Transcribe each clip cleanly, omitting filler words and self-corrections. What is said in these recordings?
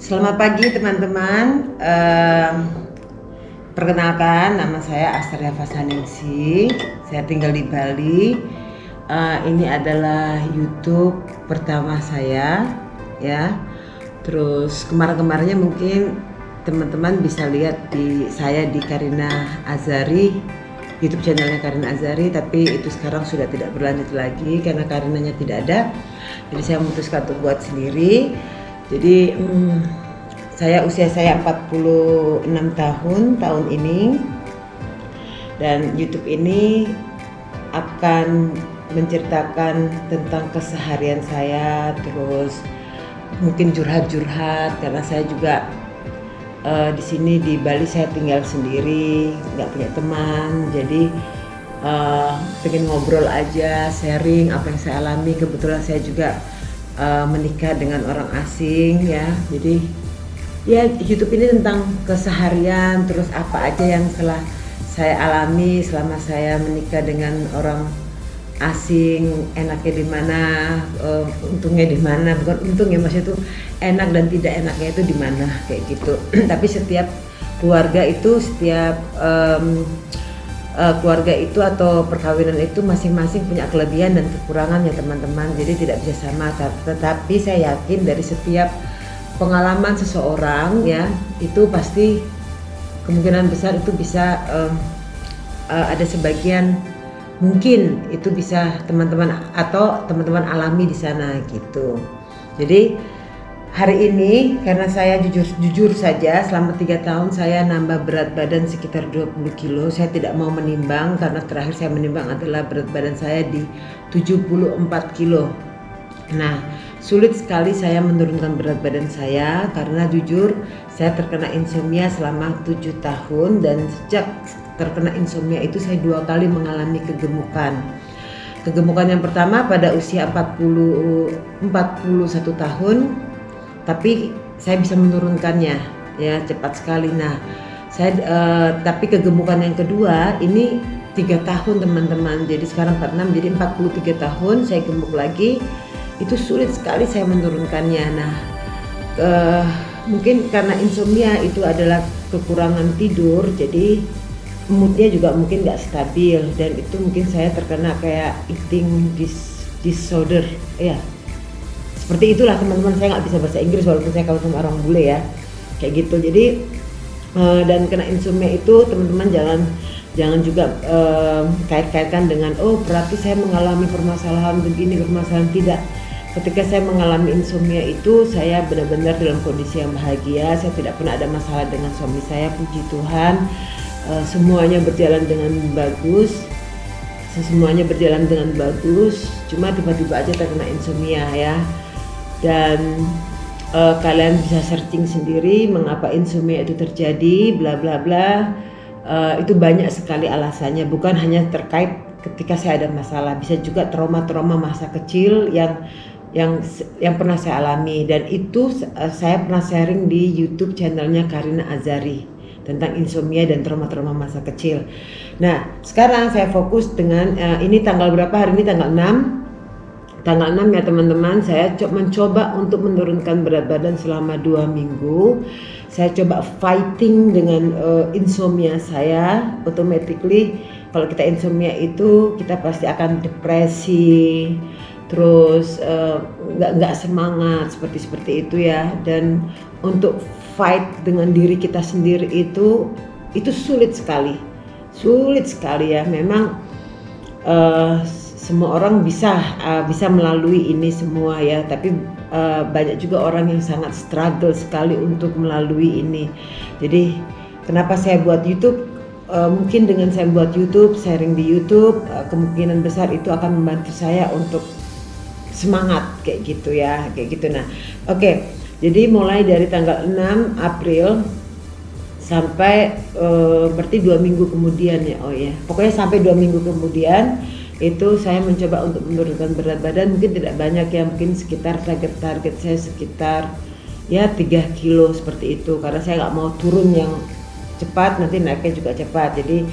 Selamat pagi teman-teman. Perkenalkan, nama saya Asteria Fasaningsih. Saya tinggal di Bali. Ini adalah YouTube pertama saya, ya. Terus kemarin-kemarinnya mungkin teman-teman bisa lihat saya di Karina Azari, YouTube channelnya Karina Azari, tapi itu sekarang sudah tidak berlanjut lagi karena Karinanya tidak ada. Jadi saya memutuskan untuk buat sendiri. Jadi usia saya 46 tahun ini, dan YouTube ini akan menceritakan tentang keseharian saya, terus mungkin curhat-curhat karena saya juga di sini di Bali saya tinggal sendiri, nggak punya teman, jadi pengen ngobrol aja, sharing apa yang saya alami. Kebetulan saya juga menikah dengan orang asing, ya. Jadi ya YouTube ini tentang keseharian, terus apa aja yang telah saya alami selama saya menikah dengan orang asing, enaknya di mana, untungnya di mana, bukan untung ya, maksudnya itu enak dan tidak enaknya itu di mana, kayak gitu. Tapi setiap keluarga itu, keluarga itu atau perkawinan itu masing-masing punya kelebihan dan kekurangan ya teman-teman, jadi tidak bisa sama. Tetapi saya yakin dari setiap pengalaman seseorang, ya, itu pasti kemungkinan besar itu bisa ada sebagian mungkin itu bisa teman-teman alami di sana gitu. Jadi hari ini karena saya jujur saja, selama 3 tahun saya nambah berat badan sekitar 20 kilo. Saya tidak mau menimbang karena terakhir saya menimbang adalah berat badan saya di 74 kilo. Nah, sulit sekali saya menurunkan berat badan saya karena jujur saya terkena insomnia selama 7 tahun, dan sejak terkena insomnia itu saya 2 kali mengalami kegemukan. Kegemukan yang pertama pada usia 41 tahun, tapi saya bisa menurunkannya, ya, cepat sekali. Nah, tapi kegemukan yang kedua ini 3 tahun teman-teman, jadi sekarang 46, jadi 43 tahun saya gemuk lagi. Itu sulit sekali saya menurunkannya. Nah, mungkin karena insomnia itu adalah kekurangan tidur, jadi moodnya juga mungkin nggak stabil, dan itu mungkin saya terkena kayak eating disorder, ya. Seperti itulah teman-teman, saya nggak bisa bahasa Inggris walaupun saya kalau sama orang bule, ya, kayak gitu. Jadi dan kena insomnia itu teman-teman jangan juga kait-kaitkan dengan berarti saya mengalami permasalahan begini, permasalahan. Tidak. Ketika saya mengalami insomnia itu saya benar-benar dalam kondisi yang bahagia. Saya tidak pernah ada masalah dengan suami saya, puji Tuhan. Semuanya berjalan dengan bagus. Semuanya berjalan dengan bagus. Cuma tiba-tiba aja terkena insomnia, ya. Dan kalian bisa searching sendiri mengapa insomnia itu terjadi, bla bla bla. Itu banyak sekali alasannya, bukan hanya terkait ketika saya ada masalah, bisa juga trauma-trauma masa kecil yang pernah saya alami, dan itu saya pernah sharing di YouTube channelnya Karina Azari tentang insomnia dan trauma-trauma masa kecil. Nah, sekarang saya fokus dengan ini tanggal berapa? Hari ini tanggal 6 ya teman-teman. Saya mencoba untuk menurunkan berat badan selama 2 minggu. Saya coba fighting dengan insomnia saya. Automatically kalau kita insomnia itu kita pasti akan depresi, terus nggak semangat seperti itu, ya. Dan untuk fight dengan diri kita sendiri itu sulit sekali, ya. Memang semua orang bisa melalui ini semua, ya, tapi banyak juga orang yang sangat struggle sekali untuk melalui ini. Jadi kenapa saya buat YouTube? Mungkin dengan saya buat YouTube, sharing di YouTube, kemungkinan besar itu akan membantu saya untuk semangat, kayak gitu, ya, kayak gitu. Nah, oke. Jadi mulai dari tanggal 6 April sampai berarti 2 minggu kemudian, ya. Pokoknya sampai 2 minggu kemudian itu saya mencoba untuk menurunkan berat badan. Mungkin tidak banyak, ya, mungkin sekitar target saya sekitar ya 3 kilo seperti itu, karena saya nggak mau turun yang cepat, nanti naiknya juga cepat. Jadi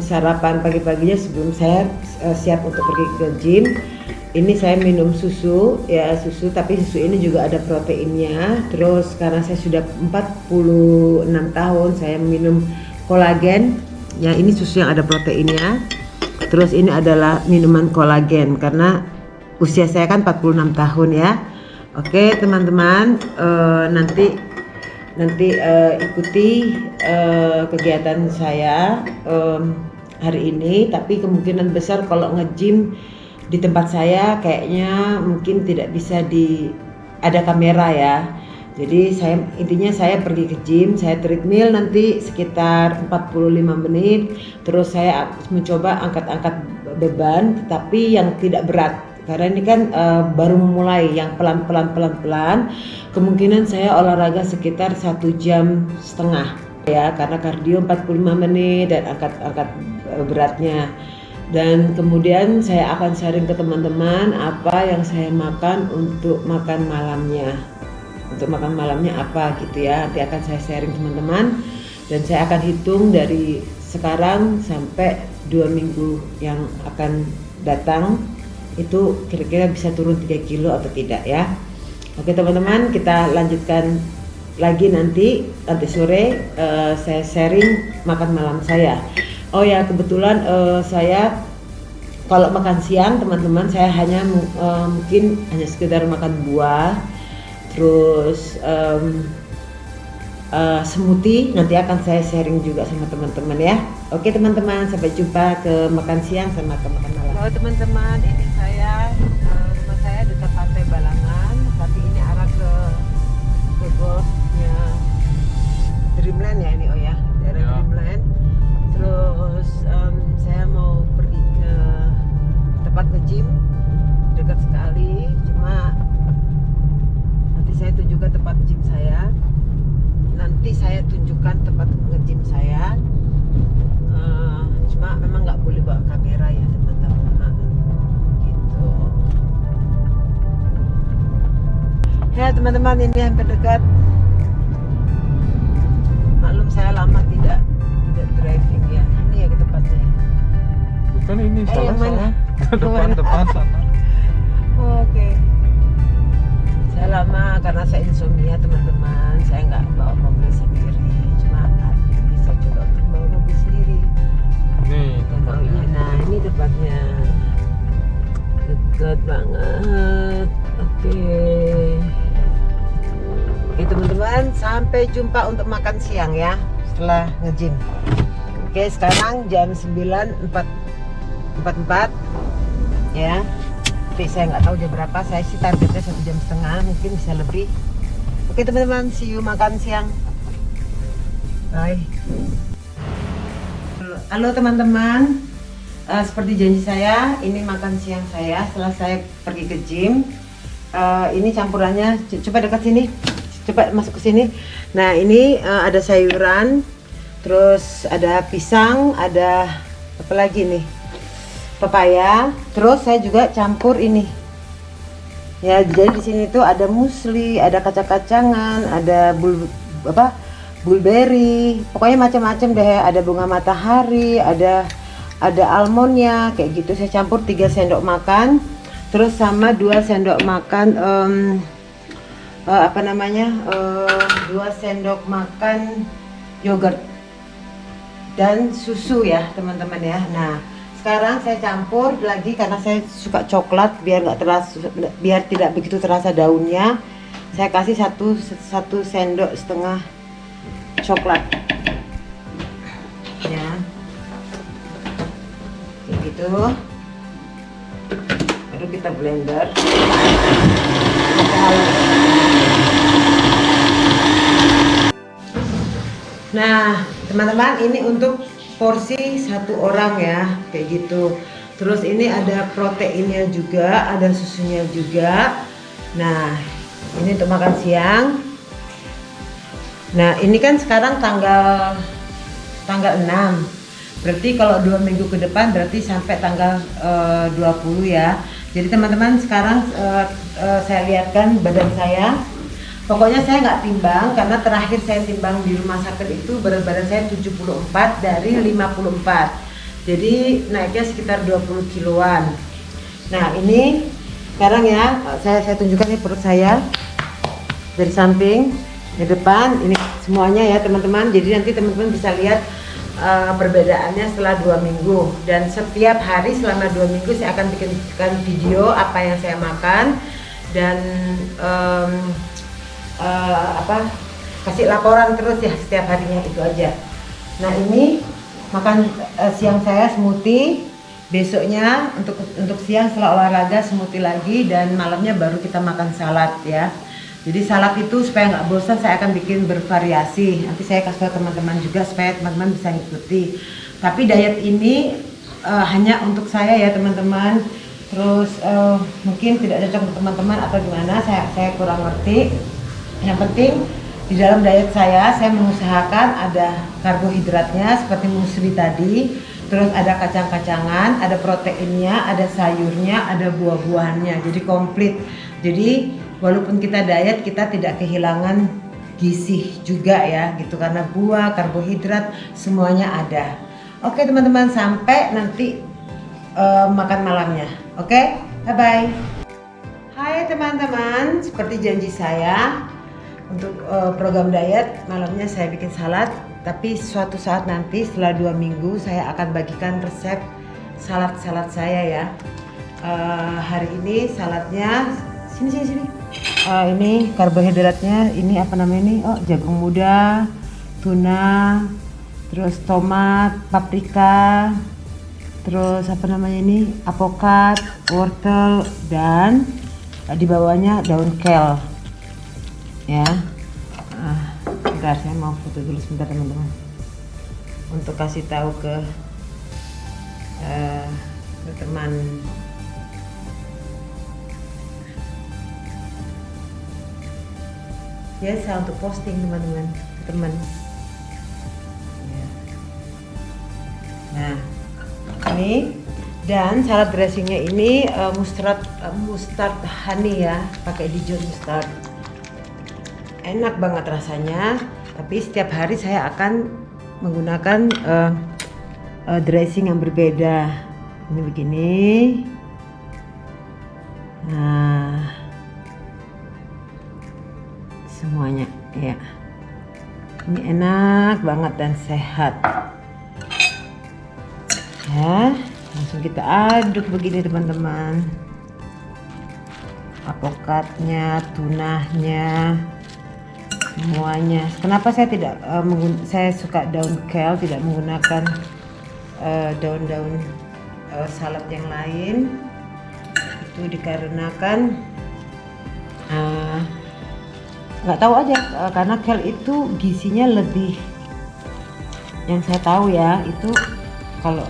sarapan pagi-paginya sebelum saya siap untuk pergi ke gym. Ini saya minum susu ya, susu, tapi susu ini juga ada proteinnya. Terus karena saya sudah 46 tahun saya minum kolagen. Ya, ini susu yang ada proteinnya. Terus ini adalah minuman kolagen karena usia saya kan 46 tahun ya. Oke teman-teman, nanti ikuti kegiatan saya hari ini. Tapi kemungkinan besar kalau nge-gym di tempat saya kayaknya mungkin tidak bisa ada kamera ya. Jadi intinya saya pergi ke gym, saya treadmill nanti sekitar 45 menit. Terus saya mencoba angkat-angkat beban tetapi yang tidak berat. Karena ini kan baru memulai, yang pelan-pelan. Kemungkinan saya olahraga sekitar 1,5 jam ya, karena kardio 45 menit dan angkat beratnya. Dan kemudian saya akan sharing ke teman-teman apa yang saya makan untuk makan malamnya. Untuk makan malamnya apa gitu ya, nanti akan saya sharing teman-teman. Dan saya akan hitung dari sekarang sampai 2 minggu yang akan datang, itu kira-kira bisa turun 3 kilo atau tidak ya. Oke teman-teman, kita lanjutkan lagi nanti sore saya sharing makan malam saya. Oh ya, kebetulan saya kalau makan siang teman-teman, saya hanya mungkin hanya sekedar makan buah, terus smoothie. Nanti akan saya sharing juga sama teman-teman ya. Oke teman-teman, sampai jumpa ke makan siang sama ke makan malam. Halo teman-teman, ini saya rumah saya dekat Pantai Balangan, tapi ini arah ke golfnya Dreamland ya ini, oh ya, daerah Dreamland. Terus saya mau pergi ke tempat nge-gym dekat sekali, cuma nanti saya tunjukkan tempat gym saya. Nanti saya tunjukkan tempat nge-gym saya. Cuma memang nggak boleh bawa kamera ya teman-teman. Gitu. Ya teman-teman, ini hampir dekat. Maklum saya lama tidak driving ya. Ini ya ke tempatnya. Bukan ini salah mana? depan sana. Oke. Saya lama karena saya insomnia teman-teman. Saya nggak bawa mobil sendiri. Cuma bisa coba untuk bawa mobil sendiri. Nih tempatnya. Nah ini tempatnya dekat banget. Oke teman-teman, sampai jumpa untuk makan siang ya setelah nge-gym. Oke, sekarang jam 9.44 ya. Tapi saya nggak tahu jam berapa. Saya sih targetnya 1,5 jam, mungkin bisa lebih. Oke teman-teman, see you makan siang. Bye. Halo teman-teman, seperti janji saya, ini makan siang saya setelah saya pergi ke gym. Ini campurannya, coba dekat sini, coba masuk ke sini. Nah ini ada sayuran, terus ada pisang, ada apa lagi nih, pepaya. Terus saya juga campur ini ya, jadi di sini tuh ada musli, ada kacang-kacangan, ada blueberry, pokoknya macam-macam deh. Ada bunga matahari, ada almondnya kayak gitu. Saya campur 3 sendok makan, terus sama 2 sendok makan 2 sendok makan yogurt dan susu ya teman-teman ya. Nah sekarang saya campur lagi karena saya suka coklat, biar tidak begitu terasa daunnya. Saya kasih 1 sendok setengah coklat ya, kayak gitu. Baru kita blender. Nah teman-teman, ini untuk porsi 1 orang ya, kayak gitu. Terus ini ada proteinnya juga, ada susunya juga. Nah ini untuk makan siang. Nah ini kan sekarang tanggal 6, berarti kalau 2 minggu ke depan berarti sampai tanggal 20 ya. Jadi teman-teman, sekarang saya lihatkan badan saya. Pokoknya saya nggak timbang, karena terakhir saya timbang di rumah sakit itu berat badan saya 74 dari 54. Jadi naiknya sekitar 20 kiloan. Nah ini sekarang ya, saya tunjukkan nih perut saya dari samping ke depan, ini semuanya ya teman-teman. Jadi nanti teman-teman bisa lihat perbedaannya setelah 2 minggu. Dan setiap hari selama 2 minggu saya akan bikinkan video apa yang saya makan dan kasih laporan terus ya setiap harinya, itu aja. Nah ini makan siang saya smoothie, besoknya untuk siang setelah olahraga smoothie lagi, dan malamnya baru kita makan salad ya. Jadi salad itu supaya nggak bosan saya akan bikin bervariasi, nanti saya kasih tahu teman-teman juga supaya teman-teman bisa ngikuti. Tapi diet ini hanya untuk saya ya teman-teman, terus mungkin tidak cocok untuk teman-teman atau gimana, saya kurang ngerti. Yang penting di dalam diet saya mengusahakan ada karbohidratnya seperti musli tadi, terus ada kacang-kacangan, ada proteinnya, ada sayurnya, ada buah-buahannya, jadi komplit. Jadi walaupun kita diet, kita tidak kehilangan gizi juga ya gitu, karena buah, karbohidrat semuanya ada. Oke teman-teman, sampai nanti makan malamnya. Oke, bye bye. Hai teman-teman, seperti janji saya untuk program diet malamnya saya bikin salad, tapi suatu saat nanti setelah 2 minggu saya akan bagikan resep salad saya ya. Hari ini saladnya sini. Ini karbohidratnya, ini apa namanya ini? Oh, jagung muda, tuna, terus tomat, paprika, terus apa namanya ini? Apokat, wortel, dan di bawahnya daun kel. Ya, bentar saya mau foto dulu sebentar teman-teman, untuk kasih tahu ke teman. Biasa untuk posting teman-teman. Ya. Nah, ini dan salad dressingnya ini mustard honey ya, pakai Dijon mustard. Enak banget rasanya, tapi setiap hari saya akan menggunakan dressing yang berbeda. Ini begini. Nah, semuanya ya. Ini enak banget dan sehat. Ya, langsung kita aduk begini teman-teman. Apokatnya, tunahnya, semuanya. Kenapa saya tidak saya suka daun kel, tidak menggunakan daun-daun salad yang lain? Itu dikarenakan nggak tahu aja, karena kel itu gizinya lebih, yang saya tahu ya, itu kalau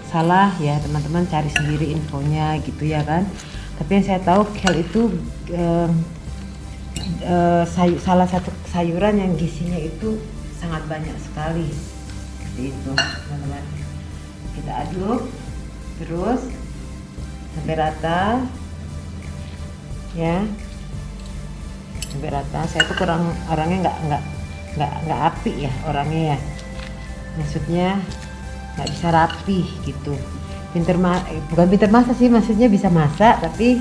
salah ya teman-teman cari sendiri infonya gitu ya kan. Tapi yang saya tahu kel itu salah satu sayuran yang gizinya itu sangat banyak sekali. Seperti itu teman-teman. Kita aduk terus sampai rata ya, sampai rata. Saya tuh kurang orangnya nggak api ya orangnya ya, maksudnya nggak bisa rapi gitu. Bukan pinter masak sih, maksudnya bisa masak tapi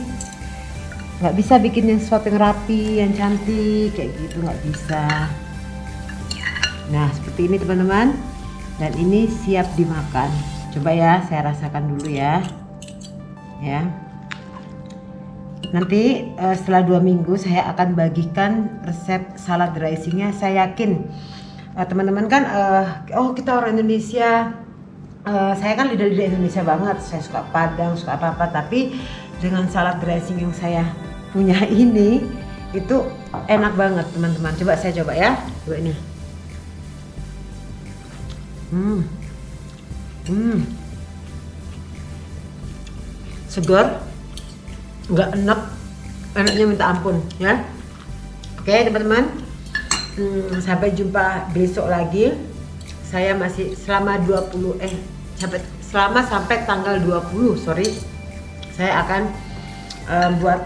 nggak bisa bikin yang sesuatu yang rapi, yang cantik kayak gitu, nggak bisa. Nah seperti ini teman-teman, dan ini siap dimakan. Coba ya, saya rasakan dulu ya. Nanti setelah 2 minggu saya akan bagikan resep salad dressingnya. Saya yakin teman-teman kan, kita orang Indonesia, saya kan lidah-lidah Indonesia banget, saya suka Padang, suka apa-apa, tapi dengan salad dressing yang saya punya ini itu enak banget teman-teman. Coba saya coba ya, coba ini. Segar, nggak enak, enaknya minta ampun ya. Oke teman-teman, sampai jumpa besok lagi. Saya masih selama sampai tanggal 20, saya akan buat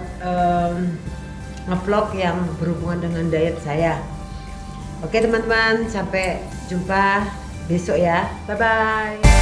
ngevlog yang berhubungan dengan diet saya. Oke teman-teman, sampai jumpa besok ya. Bye bye.